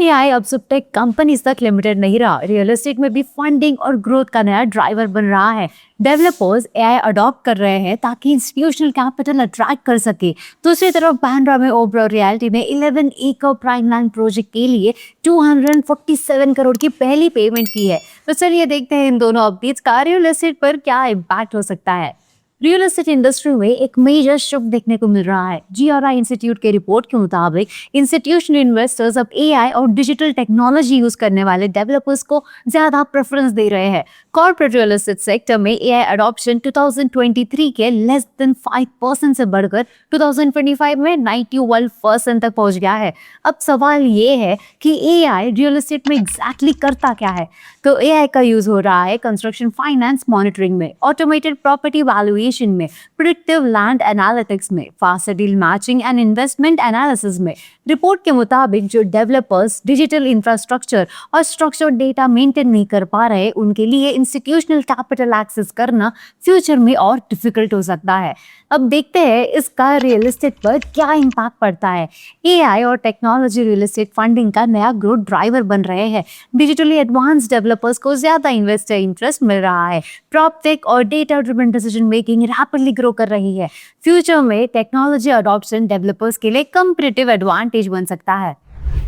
AI अब सिर्फ tech companies तक लिमिटेड नहीं रहा, रियल एस्टेट में भी फंडिंग और ग्रोथ का नया ड्राइवर बन रहा है। डेवलपर्स एआई अडॉप्ट कर रहे हैं ताकि इंस्टीट्यूशनल कैपिटल अट्रैक्ट कर सके। दूसरी तरफ बांद्रा में ओबरॉय रियल्टी ने 11 एकड़ प्राइम लैंड प्रोजेक्ट के लिए 247 करोड़ की पहली पेमेंट की है। तो चलिए देखते हैं इन दोनों अपडेट्स का रियल एस्टेट पर क्या इम्पैक्ट हो सकता है। रियल एस्टेट इंडस्ट्री में एक मेजर शिफ्ट देखने को मिल रहा है। जीआरआई इंस्टीट्यूट के रिपोर्ट के मुताबिक इंस्टीट्यूशनल इन्वेस्टर्स अब एआई और डिजिटल टेक्नोलॉजी यूज करने वाले डेवलपर्स को ज्यादा प्रेफरेंस दे रहे हैं। कॉर्पोरेट रियल एस्टेट सेक्टर में एआई अडॉप्शन 2023 के लेस देन 5% से बढ़कर 2025 में 91% तक पहुंच गया है। अब सवाल ये है कि एआई रियल एस्टेट में एग्जैक्टली करता क्या है। तो एआई का यूज हो रहा है कंस्ट्रक्शन फाइनेंस मॉनिटरिंग में, ऑटोमेटेड प्रॉपर्टी वैल्यूएशन में, प्रेडिक्टिव लैंड एनालिटिक्स में, faster deal matching and investment analysis में। रिपोर्ट के मुताबिक जो डेवलपर्स डिजिटल इंफ्रास्ट्रक्चर और स्ट्रक्चर डेटा मेंटेन नहीं कर पा रहे, उनके लिए इंस्टीट्यूशनल कैपिटल एक्सेस करना फ्यूचर में और डिफिकल्ट हो सकता है। अब देखते हैं इसका रियल एस्टेट पर क्या इम्पैक्ट पड़ता है। एआई और टेक्नोलॉजी रियल एस्टेट फंडिंग का नया ग्रोथ ड्राइवर बन रहे हैं। डिजिटली एडवांस डेवलपर्स को ज्यादा इन्वेस्टर इंटरेस्ट मिल रहा है। प्रॉपटेक और data driven decision making rapidly grow कर रही है। फ्यूचर में टेक्नोलॉजी अडॉप्शन डेवलपर्स के लिए कंपटीटिव एडवांटेज बन सकता है।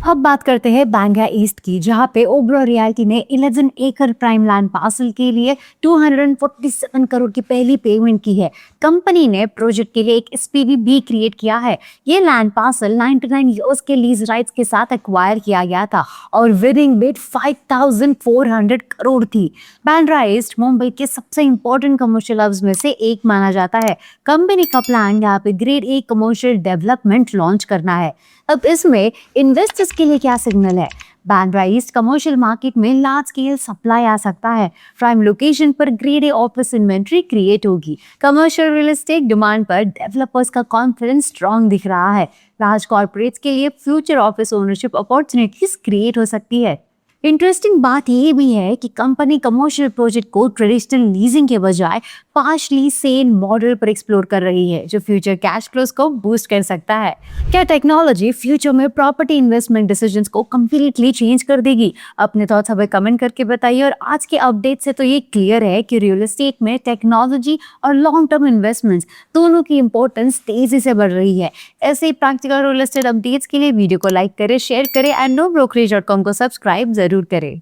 अब बात करते हैं बांद्रा ईस्ट की, जहां पे ओबरॉय रियल्टी ने 11 एकड़ प्राइम लैंड पार्सल के लिए 247 करोड़ की पहली पेमेंट की है। कंपनी ने प्रोजेक्ट के लिए एक एसपीवी भी क्रिएट किया है। ये लैंड पार्सल 99 इयर्स के लीज राइट्स के साथ एक्वायर किया गया था और विनिंग बिड 5400 करोड़ थी। बांद्रा ईस्ट मुंबई के सबसे इंपॉर्टेंट कमर्शियल हब्स में से एक माना जाता है। कंपनी का प्लान यहाँ पे grade A commercial development launch करना है। अब इसमें इन्वेस्टर्स के लिए क्या सिग्नल है? बांद्रा ईस्ट कमर्शियल मार्केट में लार्ज स्केल सप्लाई आ सकता है। प्राइम लोकेशन पर grade A office inventory create होगी। कमर्शियल रियल एस्टेट डिमांड पर डेवलपर्स का कॉन्फिडेंस स्ट्रॉन्ग दिख रहा है। लार्ज कॉर्पोरेट्स के लिए future office ownership opportunities create हो सकती है। इंटरेस्टिंग बात ये भी है कि कंपनी कमर्शियल प्रोजेक्ट को ट्रेडिशनल लीजिंग के बजाय पार्शली सेल मॉडल पर एक्सप्लोर कर रही है, जो फ्यूचर कैश फ्लोज को बूस्ट कर सकता है। क्या टेक्नोलॉजी फ्यूचर में प्रॉपर्टी इन्वेस्टमेंट डिसीजंस को कंप्लीटली चेंज कर देगी? अपने थॉट्स हमें कमेंट करके बताइए। और आज के अपडेट से तो ये क्लियर है कि रियल एस्टेट में टेक्नोलॉजी और लॉन्ग टर्म इन्वेस्टमेंट्स दोनों की इंपॉर्टेंस तेजी से बढ़ रही है। ऐसे ही प्रैक्टिकल रियल एस्टेट अपडेट्स के लिए वीडियो को लाइक करें, शेयर करें एंड NoBrokerage.com को सब्सक्राइब जरूर करें।